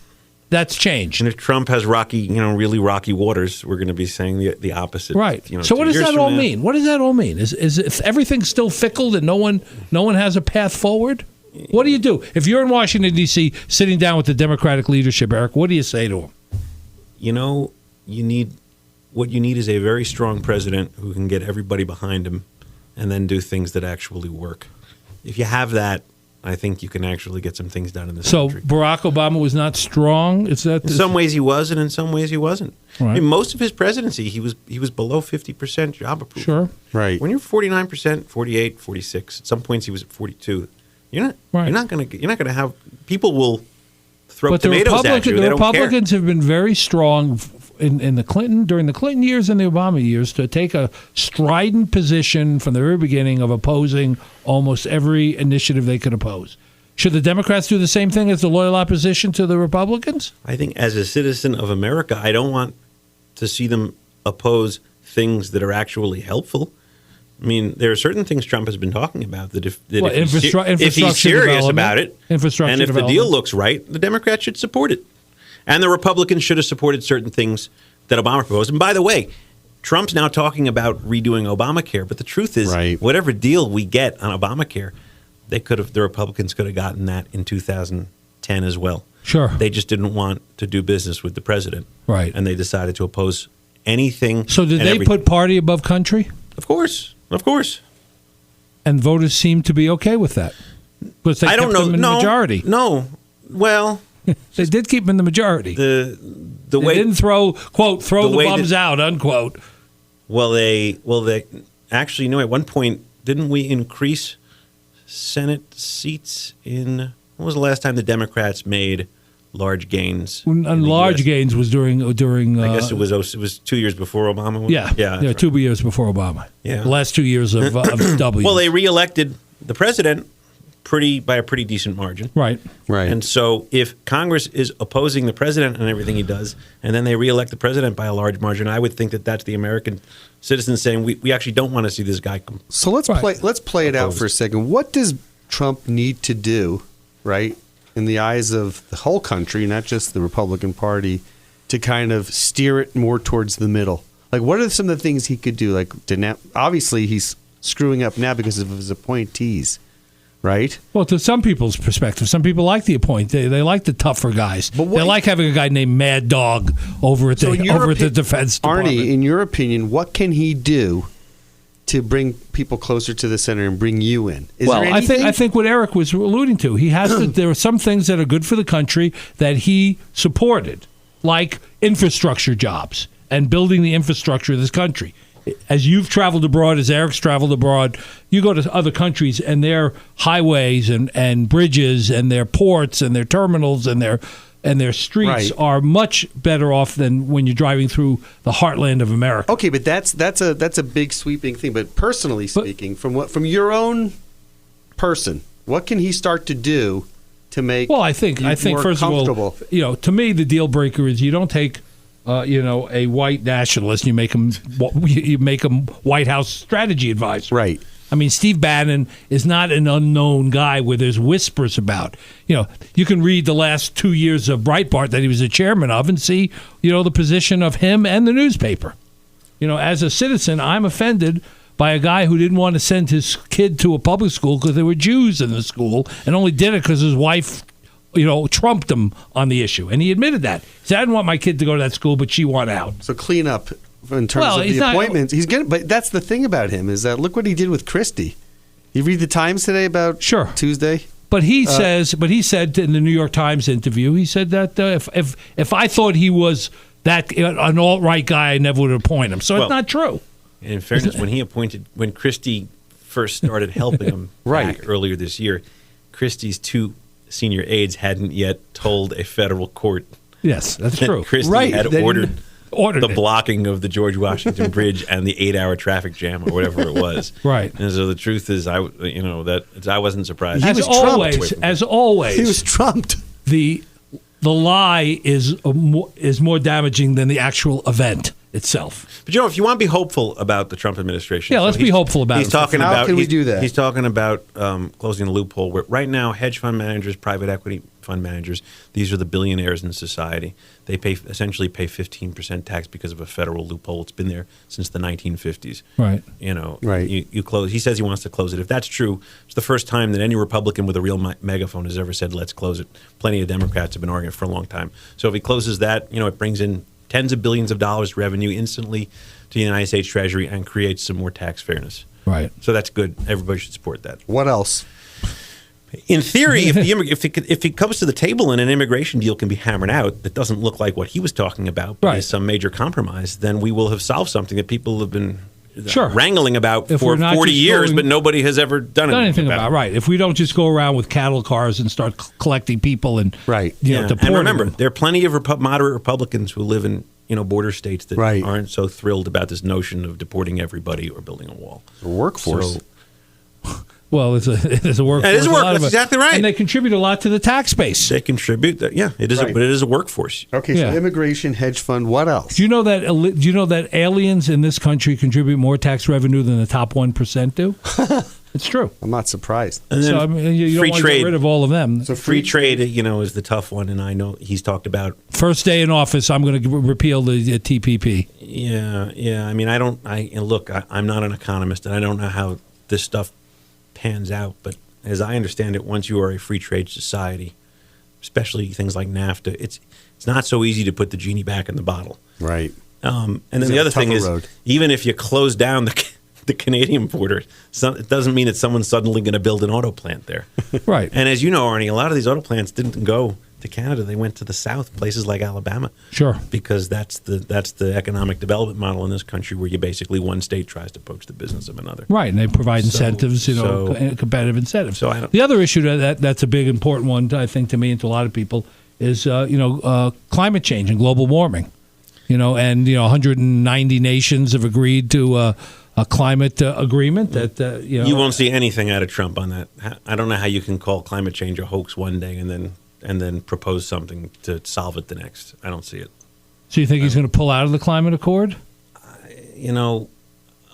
Speaker 3: that's changed.
Speaker 4: And if Trump has really rocky waters, we're going to be saying the opposite.
Speaker 3: Right. So what does that all mean? What does that all mean? Is everything still fickle and no one has a path forward? What do you do? If you're in Washington, D.C., sitting down with the Democratic leadership, Eric, what do you say to them?
Speaker 4: What you need is a very strong president who can get everybody behind him and then do things that actually work. If you have that, I think you can actually get some things done in this country. So
Speaker 3: Barack Obama was not strong?
Speaker 4: In some ways he was, and in some ways he wasn't.
Speaker 3: Right.
Speaker 4: I mean, most of his presidency, he was below 50% job approval.
Speaker 3: Sure.
Speaker 1: Right.
Speaker 4: When you're 49%, 48, 46, at some points he was at 42. You're not going to have people will throw tomatoes at you.
Speaker 3: The Republicans have been very strong during the Clinton years and the Obama years to take a strident position from the very beginning of opposing almost every initiative they could oppose. Should the Democrats do the same thing as the loyal opposition to the Republicans?
Speaker 4: I think as a citizen of America, I don't want to see them oppose things that are actually helpful. I mean, there are certain things Trump has been talking about that if he's serious about it, and if the deal looks right, the Democrats should support it. And the Republicans should have supported certain things that Obama proposed. And by the way, Trump's now talking about redoing Obamacare, but the truth is, whatever deal we get on Obamacare, the Republicans could have gotten that in 2010 as well.
Speaker 3: Sure.
Speaker 4: They just didn't want to do business with the president.
Speaker 3: Right.
Speaker 4: And they decided to oppose anything.
Speaker 3: So did they put party above country?
Speaker 4: Of course. Of course.
Speaker 3: And voters seem to be okay with that. Because they kept them in the majority.
Speaker 4: No. Well,
Speaker 3: they did keep them in the majority.
Speaker 4: They
Speaker 3: didn't throw the bums out, unquote.
Speaker 4: Well, they actually, at one point, didn't we increase Senate seats in, when was the last time the Democrats made large gains?
Speaker 3: And large gains was during
Speaker 4: I guess it was 2 years before Obama.
Speaker 3: Yeah, 2 years before Obama.
Speaker 4: Yeah,
Speaker 3: the last 2 years of W.
Speaker 4: Well, they reelected the president by a pretty decent margin.
Speaker 3: Right.
Speaker 4: And so if Congress is opposing the president and everything he does, and then they reelect the president by a large margin, I would think that that's the American citizens saying we actually don't want to see this guy.
Speaker 1: So let's play it out for a second. What does Trump need to do, right, in the eyes of the whole country, not just the Republican Party, to kind of steer it more towards the middle? Like, what are some of the things he could do? Like, obviously he's screwing up now because of his appointees. right?
Speaker 3: Well, to some people's perspective, some people like the they like the tougher guys. They like having a guy named Mad Dog over at the Defense Department.
Speaker 1: Arnie, in your opinion, what can he do to bring people closer to the center and bring you in?
Speaker 3: I think what Eric was alluding to, he has to. There are some things that are good for the country that he supported, like infrastructure jobs and building the infrastructure of this country. As you've traveled abroad, as Eric's traveled abroad, you go to other countries and their highways and bridges and their ports and their terminals and their streets are much better off than when you're driving through the heartland of America.
Speaker 1: Okay, but that's a big sweeping thing. But personally speaking, from your own person, what can he start to do to make?
Speaker 3: Well, I think
Speaker 1: more
Speaker 3: first of all, to me the deal breaker is you don't take a white nationalist, you make him White House strategy advisor.
Speaker 1: Right.
Speaker 3: I mean, Steve Bannon is not an unknown guy where there's whispers about. You can read the last 2 years of Breitbart that he was the chairman of and see, the position of him and the newspaper. As a citizen, I'm offended by a guy who didn't want to send his kid to a public school because there were Jews in the school and only did it because his wife trumped him on the issue. And he admitted that. He said, I didn't want my kid to go to that school, but she wanted out.
Speaker 1: So clean up in terms of the appointments. But that's the thing about him is that look what he did with Christie. You read the Times today about Tuesday?
Speaker 3: But he said in the New York Times interview, he said that if I thought he was an alt-right guy, I never would appoint him. So it's not true.
Speaker 4: In fairness, when Christie first started helping him back earlier this year, Christie's two senior aides hadn't yet told a federal court.
Speaker 3: Yes, that's true.
Speaker 4: Christie had ordered the blocking of the George Washington Bridge and the 8-hour traffic jam or whatever it was.
Speaker 3: Right.
Speaker 4: And so the truth is, I wasn't surprised.
Speaker 3: As always,
Speaker 1: he was trumped.
Speaker 3: The lie is more damaging than the actual event itself.
Speaker 4: But if you want to be hopeful about the Trump administration,
Speaker 3: let's be hopeful about it.
Speaker 1: How can we do that?
Speaker 4: He's talking about closing the loophole. Where right now, hedge fund managers, private equity fund managers, these are the billionaires in society. They essentially pay 15% tax because of a federal loophole. It's been there since the 1950s.
Speaker 3: Right.
Speaker 4: You close. He says he wants to close it. If that's true, it's the first time that any Republican with a real megaphone has ever said, "Let's close it." Plenty of Democrats have been arguing for a long time. So if he closes that, it brings in tens of billions of dollars revenue instantly to the United States Treasury and creates some more tax fairness.
Speaker 3: Right.
Speaker 4: So that's good. Everybody should support that.
Speaker 1: What else?
Speaker 4: In theory, if it comes to the table and an immigration deal can be hammered out that doesn't look like what he was talking about, but is some major compromise, then we will have solved something that people have been wrangling about for 40 years, but nobody has ever done anything about.
Speaker 3: Right. If we don't just go around with cattle cars and start collecting people and
Speaker 4: and remember, there are plenty of moderate Republicans who live in border states that aren't so thrilled about this notion of deporting everybody or building a wall.
Speaker 1: The workforce.
Speaker 3: Well, it's a workforce.
Speaker 4: It is a workforce. That's exactly right.
Speaker 3: And they contribute a lot to the tax base.
Speaker 4: They contribute. It is. But it is a workforce.
Speaker 1: Okay, so immigration, hedge fund. What else?
Speaker 3: Do you know that aliens in this country contribute more tax revenue than the top 1% do? It's true.
Speaker 1: I'm not surprised.
Speaker 4: And then
Speaker 3: you don't want to get rid of all of them.
Speaker 4: So free trade, is the tough one, and I know he's talked about
Speaker 3: first day in office. I'm going to repeal the TPP.
Speaker 4: Yeah. I mean, I'm not an economist, and I don't know how this stuff pans out, but as I understand it, once you are a free trade society, especially things like NAFTA, it's not so easy to put the genie back in the bottle.
Speaker 1: Right.
Speaker 4: And then the other thing is, even if you close down the Canadian border, it doesn't mean that someone's suddenly going to build an auto plant there.
Speaker 3: Right.
Speaker 4: And as you know, Arnie, a lot of these auto plants didn't go to Canada. They went to the South, places like Alabama.
Speaker 3: Sure.
Speaker 4: Because that's the economic development model in this country, where you basically one state tries to poach the business of another.
Speaker 3: Right, and they provide incentives, competitive incentives.
Speaker 4: So
Speaker 3: the other issue that's a big important one, I think, to me and to a lot of people is climate change and global warming. 190 nations have agreed to a climate agreement that
Speaker 4: you won't see anything out of Trump on that. I don't know how you can call climate change a hoax one day and then propose something to solve it the next. I don't see it.
Speaker 3: So you think he's going to pull out of the climate accord?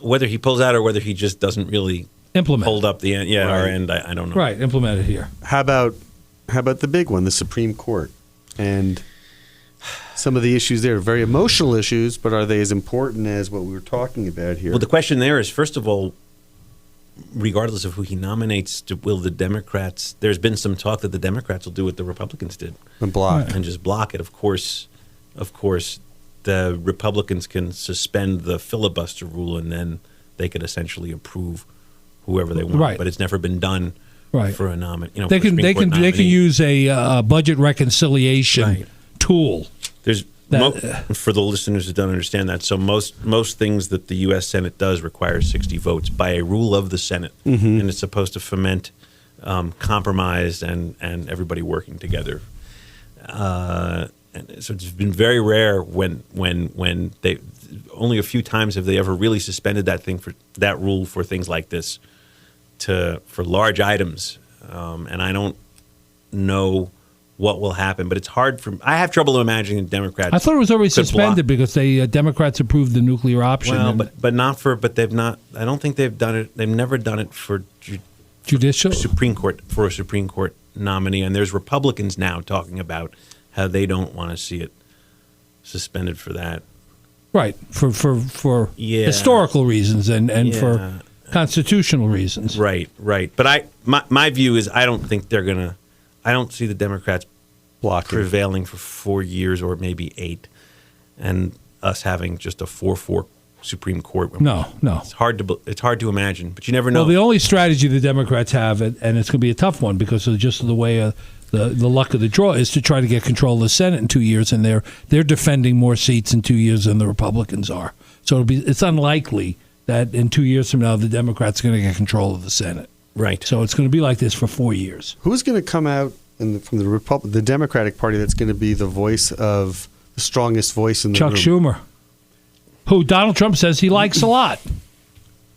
Speaker 4: Whether he pulls out or whether he just doesn't really
Speaker 3: implement,
Speaker 4: hold up the end. Yeah, our end. I don't know.
Speaker 3: Right, implement it here.
Speaker 1: How about the big one, the Supreme Court, and some of the issues there? Very emotional issues, but are they as important as what we were talking about here?
Speaker 4: Well, the question there is, first of all, regardless of who he nominates, will the Democrats? There's been some talk that the Democrats will do what the Republicans did
Speaker 1: And block.
Speaker 4: and just block it. Of course, the Republicans can suspend the filibuster rule, and then they could essentially approve whoever they want.
Speaker 3: Right.
Speaker 4: But it's never been done for a nominee.
Speaker 3: They can use a budget reconciliation tool.
Speaker 4: There's for the listeners who don't understand that. So most things that the U.S. Senate does require 60 votes by a rule of the Senate, and it's supposed to foment compromise and everybody working together. And so it's been very rare when they only a few times have they ever really suspended that rule for things like this for large items, and I don't know what will happen, but it's hard I have trouble imagining Democrats.
Speaker 3: I thought it was already suspended because Democrats approved the nuclear option.
Speaker 4: Well, but they've not. I don't think they've done it. They've never done it for
Speaker 3: judicial
Speaker 4: Supreme Court for a Supreme Court nominee, and there's Republicans now talking about how they don't want to see it suspended for that.
Speaker 3: Right, for historical reasons and for constitutional reasons.
Speaker 4: Right. But my view is I don't think they're gonna. I don't see the Democrats prevailing for 4 years or maybe 8, and us having just a 4-4 Supreme Court.
Speaker 3: No.
Speaker 4: It's hard to imagine, but you never know.
Speaker 3: Well, the only strategy the Democrats have, and it's going to be a tough one because of just the way the luck of the draw, is to try to get control of the Senate in 2 years, and they're defending more seats in 2 years than the Republicans are. So it's unlikely that in 2 years from now the Democrats are going to get control of the Senate.
Speaker 4: Right.
Speaker 3: So it's going to be like this for 4 years.
Speaker 1: Who's going to come out from the Democratic Party that's going to be the strongest voice in the room?
Speaker 3: Chuck Schumer, who Donald Trump says he likes a lot.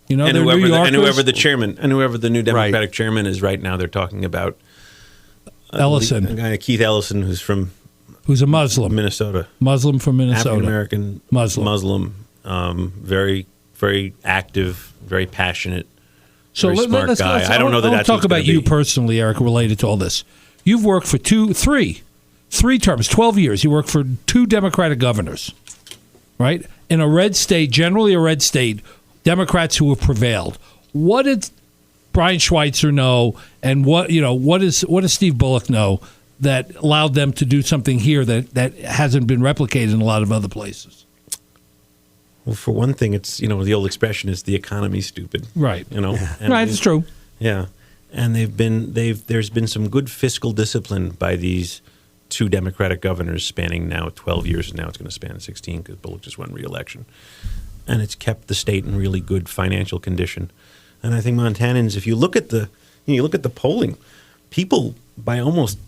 Speaker 3: You know,
Speaker 4: and whoever the chairman and whoever the new Democratic chairman is right now, they're talking about
Speaker 3: Ellison,
Speaker 4: a guy Keith Ellison, who's
Speaker 3: a Muslim,
Speaker 4: Minnesota,
Speaker 3: Muslim from Minnesota,
Speaker 4: African American Muslim, very very active, very passionate.
Speaker 3: So
Speaker 4: smart guy. I don't know that.
Speaker 3: Let's talk about you personally, Eric, related to all this. You've worked for three terms, 12 years. You worked for 2 Democratic governors, right? In a red state, generally a red state, Democrats who have prevailed. What did Brian Schweitzer know, and what does Steve Bullock know that allowed them to do something here that hasn't been replicated in a lot of other places?
Speaker 4: Well, for one thing, it's the old expression is the economy's stupid,
Speaker 3: right?
Speaker 4: Right,
Speaker 3: it's true.
Speaker 4: Yeah, and there's been some good fiscal discipline by these 2 Democratic governors spanning now 12 years, and now it's going to span 16 because Bullock just won re-election, and it's kept the state in really good financial condition. And I think Montanans, if you look at the polling, people by almost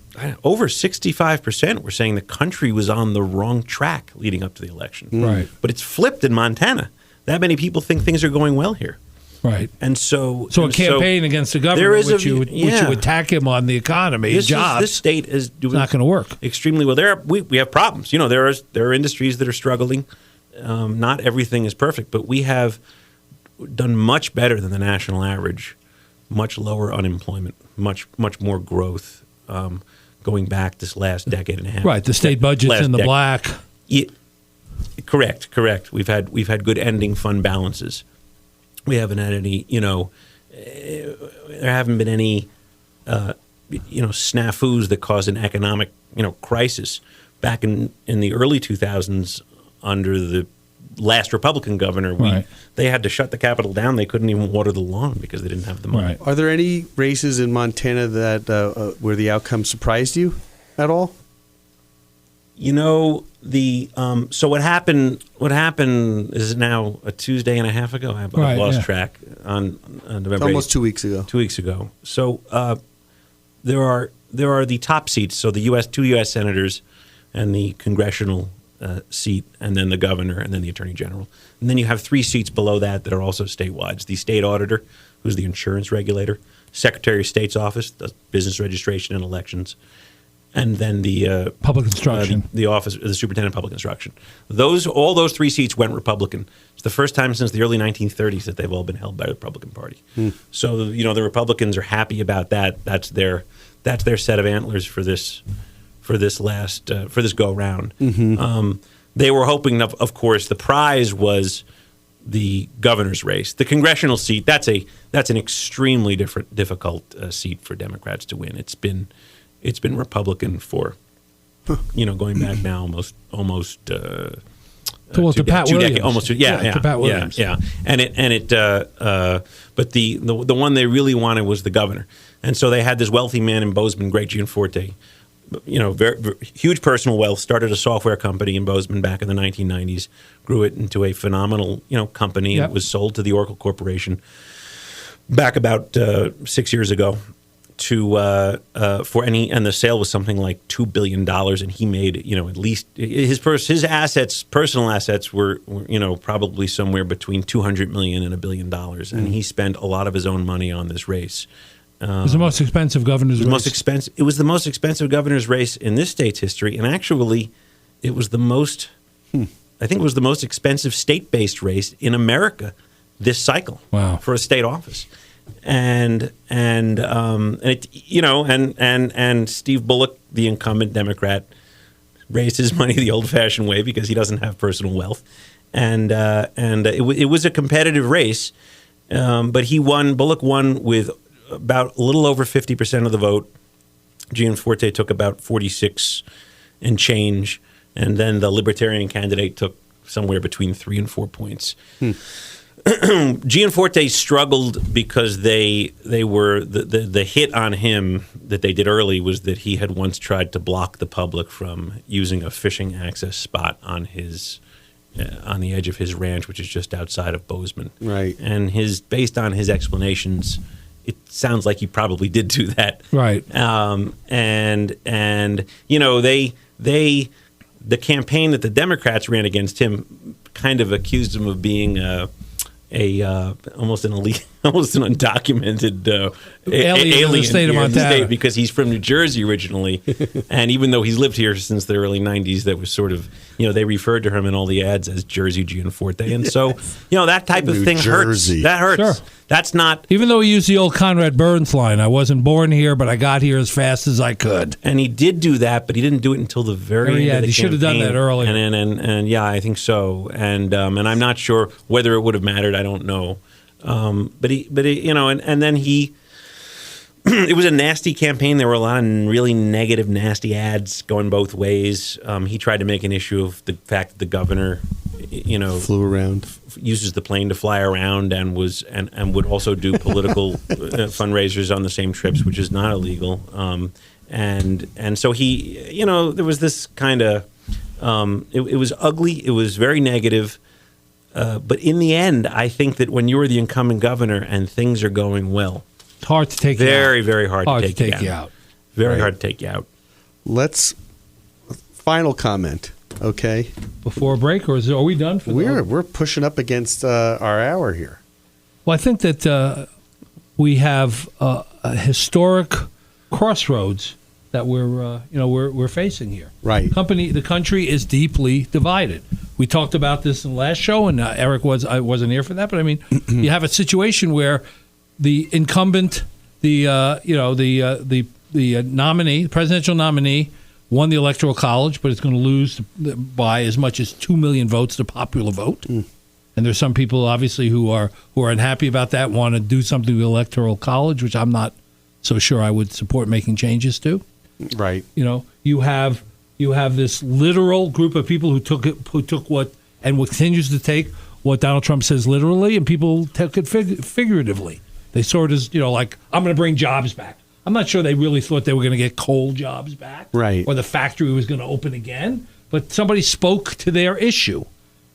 Speaker 4: over 65% were saying the country was on the wrong track leading up to the election.
Speaker 3: Right.
Speaker 4: But it's flipped in Montana. That many people think things are going well here.
Speaker 3: Right.
Speaker 4: And so
Speaker 3: a campaign against the government, which you attack him on the economy, jobs.
Speaker 4: This state is doing
Speaker 3: not going to work
Speaker 4: extremely well. We have problems. There are industries that are struggling. Not everything is perfect, but we have done much better than the national average. Much lower unemployment, much more growth. Going back this last decade and a half.
Speaker 3: Right, the state budget's in the black.
Speaker 4: Yeah, correct. We've had good ending fund balances. We haven't had any, there haven't been any, snafus that caused an economic, crisis back in the early 2000s under the last Republican governor. They had to shut the Capitol down. They couldn't even water the lawn because they didn't have the money.
Speaker 3: Right.
Speaker 1: Are there any races in Montana that where the outcome surprised you at all?
Speaker 4: So what happened is now a Tuesday and a half ago. I've lost track on November. It's
Speaker 1: almost 2 weeks ago.
Speaker 4: 2 weeks ago. So there are the top seats. So the 2 U.S. senators and the congressional seat, and then the governor, and then the attorney general. And then you have 3 seats below that are also statewide. It's the state auditor, who's the insurance regulator, Secretary of State's office, does business registration and elections, and then the
Speaker 3: public instruction,
Speaker 4: the office, the superintendent of public instruction. All those 3 seats went Republican. It's the first time since the early 1930s that they've all been held by the Republican Party. So the Republicans are happy about that. That's their set of antlers for this go round. They were hoping, of course, the prize was the governor's race. The congressional seat, that's an extremely difficult seat for Democrats to win. It's been Republican for going back now almost
Speaker 3: to Pat Williams.
Speaker 4: To Pat Williams. But the one they really wanted was the governor, and so they had this wealthy man in Bozeman, great Gianforte, very huge personal wealth. Started a software company in Bozeman back in the 1990s, grew it into a phenomenal company. Yep. It was sold to the Oracle Corporation back about 6 years ago. And the sale was something like $2 billion, and he made at least his personal assets were probably somewhere between $200 million and $1 billion, and he spent a lot of his own money on this race.
Speaker 3: It was the most expensive governor's race.
Speaker 4: It was the most expensive governor's race in this state's history, and actually, it was the most. I think it was the most expensive state-based race in America this cycle.
Speaker 3: Wow.
Speaker 4: For a state office. And Steve Bullock, the incumbent Democrat, raised his money the old-fashioned way because he doesn't have personal wealth, and it was a competitive race, but he won. Bullock won with about a little over 50% of the vote. Gianforte took about 46 and change, and then the Libertarian candidate took somewhere between 3 and 4 points. Gianforte struggled because they were the hit on him that they did early was that he had once tried to block the public from using a fishing access spot on the edge of his ranch, which is just outside of Bozeman.
Speaker 1: Right.
Speaker 4: And based on his explanations, it sounds like he probably did do that.
Speaker 3: Right.
Speaker 4: The campaign that the Democrats ran against him kind of accused him of being almost an undocumented alien
Speaker 3: in the state of Montana,
Speaker 4: because he's from New Jersey originally, and even though he's lived here since the early '90s, that was sort of they referred to him in all the ads as Jersey Gianforte, and so that type of thing hurts. That hurts.
Speaker 3: Sure.
Speaker 4: That's not.
Speaker 3: Even though he used the old Conrad Burns line, I wasn't born here, but I got here as fast as I could.
Speaker 4: And he did do that, but he didn't do it until the very end of the
Speaker 3: he should have done that earlier.
Speaker 4: And yeah, I think so. And I'm not sure whether it would have mattered. I don't know. But then he. It was a nasty campaign. There were a lot of really negative, nasty ads going both ways. He tried to make an issue of the fact that the governor,
Speaker 1: flew around,
Speaker 4: uses the plane to fly around, and would also do political fundraisers on the same trips, which is not illegal. And so he, there was this kind of, it was ugly. It was very negative. But in the end, I think that when you're the incumbent governor and things are going well,
Speaker 3: it's hard to take you out.
Speaker 4: Very hard to take you out. Very hard to take you out.
Speaker 1: Final comment, okay?
Speaker 3: Before a break, or are we done for
Speaker 1: We're pushing up against our hour here.
Speaker 3: Well, I think that we have a historic crossroads that we're facing here.
Speaker 1: Right.
Speaker 3: The country is deeply divided. We talked about this in the last show, and Eric I wasn't here for that, but I mean, you have a situation where the incumbent, the nominee, the presidential nominee, won the Electoral College, but it's going to lose by as much as 2 million votes to popular vote. And there's some people, obviously, who are unhappy about that, want to do something with the Electoral College, which I'm not so sure I would support making changes to.
Speaker 1: Right.
Speaker 3: You have this literal group of people who took what and what continues to take what Donald Trump says literally, and people took it figuratively. They saw it as, like, I'm going to bring jobs back. I'm not sure they really thought they were going to get coal jobs back,
Speaker 1: right? Or
Speaker 3: the factory was going to open again. But somebody spoke to their issue,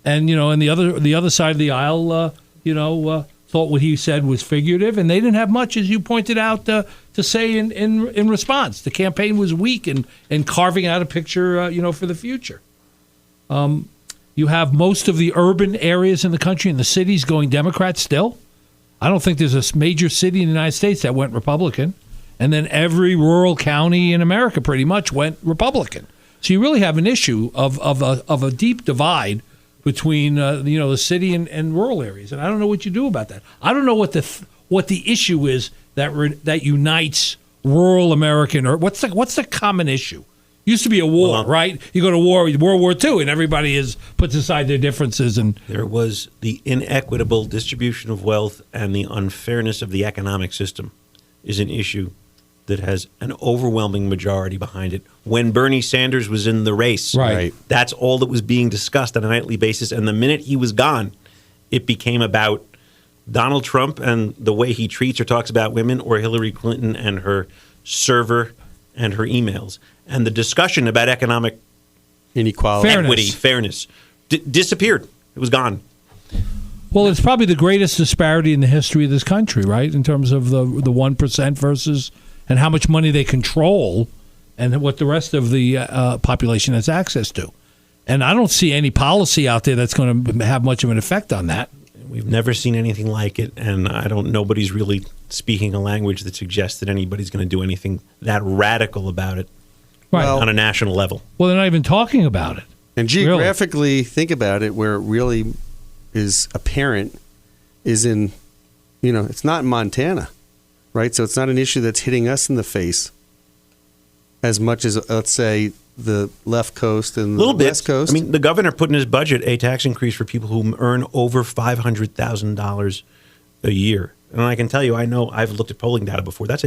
Speaker 3: and and the other side of the aisle, thought what he said was figurative, and they didn't have much, as you pointed out, to say in response. The campaign was weak in carving out a picture, for the future. You have most of the urban areas in the country and the cities going Democrat still. I don't think there's a major city in the United States that went Republican. And then every rural county in America pretty much went Republican. So you really have an issue of a deep divide between the city and rural areas. And I don't know what you do about that. I don't know what the issue is that unites rural American, or what's the common issue Used to be a war,
Speaker 4: Well,
Speaker 3: right? You go to war, World War II, and everybody puts aside their differences. And
Speaker 4: there was the inequitable distribution of wealth and the unfairness of the economic system is an issue that has an overwhelming majority behind it. When Bernie Sanders was in the race,
Speaker 3: Right.
Speaker 4: that's all that was being discussed on a nightly basis. And the minute he was gone, it became about Donald Trump and the way he treats or talks about women, or Hillary Clinton and her server and her emails. And the discussion about economic
Speaker 1: Inequality.
Speaker 3: Fairness.
Speaker 4: fairness disappeared. It was gone.
Speaker 3: well, it's probably the greatest disparity in the history of this country, right? In terms of the 1% versus and how much money they control and what the rest of the population has access to. And I don't see any policy out there that's going to have much of an effect on that.
Speaker 4: We've never seen anything like it, and nobody's really speaking a language that suggests that anybody's going to do anything that radical about it
Speaker 3: Right.
Speaker 4: on a national level.
Speaker 3: Well, they're not even talking about it.
Speaker 1: And geographically, think about it, where it really is apparent is in, it's not in Montana, right? So it's not an issue that's hitting us in the face as much as, let's say, the left coast and the west coast.
Speaker 4: I mean, the governor put in his budget a tax increase for people who earn over $500,000 a year. And I can tell you, I've looked at polling data before. That's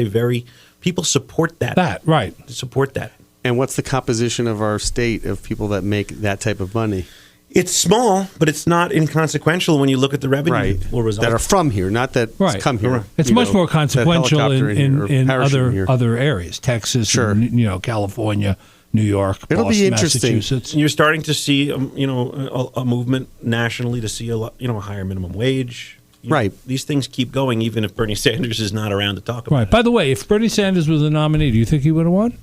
Speaker 4: people support that.
Speaker 3: Right.
Speaker 4: Support that.
Speaker 1: And what's the composition of our state of people that make that type of money?
Speaker 4: It's small, but it's not inconsequential when you look at the revenue results.
Speaker 1: That are from here, not that come here.
Speaker 3: It's much more consequential in
Speaker 1: other
Speaker 3: other areas, Texas,
Speaker 1: Sure.
Speaker 3: And, California, New York,
Speaker 1: It'll
Speaker 3: Boston,
Speaker 1: be interesting.
Speaker 3: Massachusetts.
Speaker 4: You're starting to see, a movement nationally to see a higher minimum wage.
Speaker 1: Right.
Speaker 4: These things keep going, even if Bernie Sanders is not around to talk about
Speaker 3: Right.
Speaker 4: it.
Speaker 3: By the way, if Bernie Sanders was the nominee, do you think he would have won?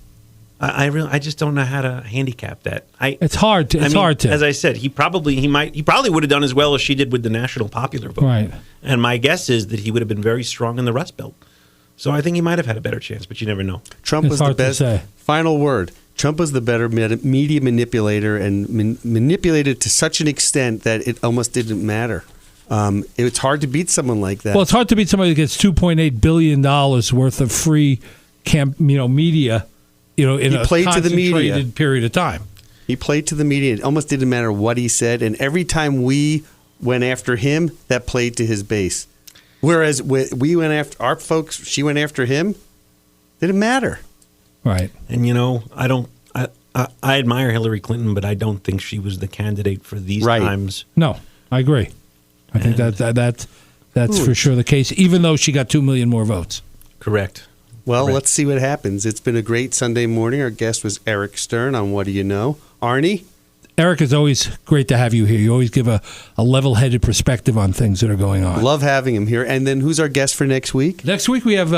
Speaker 4: I just don't know how to handicap that.
Speaker 3: It's hard to. Hard to.
Speaker 4: As I said, he probably would have done as well as she did with the national popular vote.
Speaker 3: Right.
Speaker 4: And my guess is that he would have been very strong in the Rust Belt. So I think he might have had a better chance, but you never know.
Speaker 1: Trump
Speaker 3: It's
Speaker 1: was the
Speaker 3: hard to
Speaker 1: best.
Speaker 3: say.
Speaker 1: Final word. Trump was the better media manipulator and manipulated to such an extent that it almost didn't matter. It's hard to beat someone like that.
Speaker 3: Well, it's hard to beat somebody that gets $2.8 billion worth of free media. In a
Speaker 1: played to the media.
Speaker 3: concentrated period of time.
Speaker 1: He played to the media. It almost didn't matter what he said. And every time we went after him, that played to his base. Whereas we went after our folks, she went after him, didn't matter.
Speaker 3: Right.
Speaker 4: And I admire Hillary Clinton, but I don't think she was the candidate for these times.
Speaker 3: No, I agree. I think that's for sure the case, even though she got 2 million more votes.
Speaker 4: Correct.
Speaker 1: Well, let's see what happens. It's been a great Sunday morning. Our guest was Eric Stern on What Do You Know? Arnie?
Speaker 3: Eric, it's always great to have you here. You always give a level-headed perspective on things that are going on.
Speaker 1: Love having him here. And then who's our guest for next week?
Speaker 3: Next week we have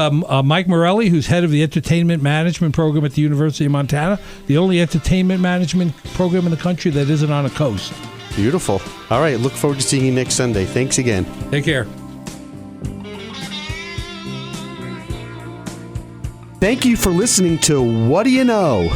Speaker 3: Mike Morelli, who's head of the Entertainment Management Program at the University of Montana, the only entertainment management program in the country that isn't on a coast.
Speaker 1: Beautiful. All right. Look forward to seeing you next Sunday. Thanks again.
Speaker 3: Take care.
Speaker 1: Thank you for listening to What Do You Know?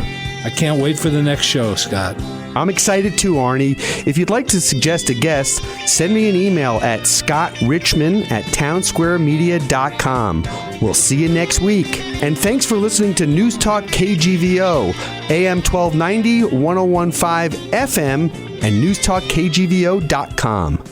Speaker 3: I can't wait for the next show, Scott.
Speaker 1: I'm excited too, Arnie. If you'd like to suggest a guest, send me an email at scottrichmond@townsquaremedia.com. We'll see you next week. And thanks for listening to Newstalk KGVO, AM 1290, 1015 FM, and newstalkkgvo.com.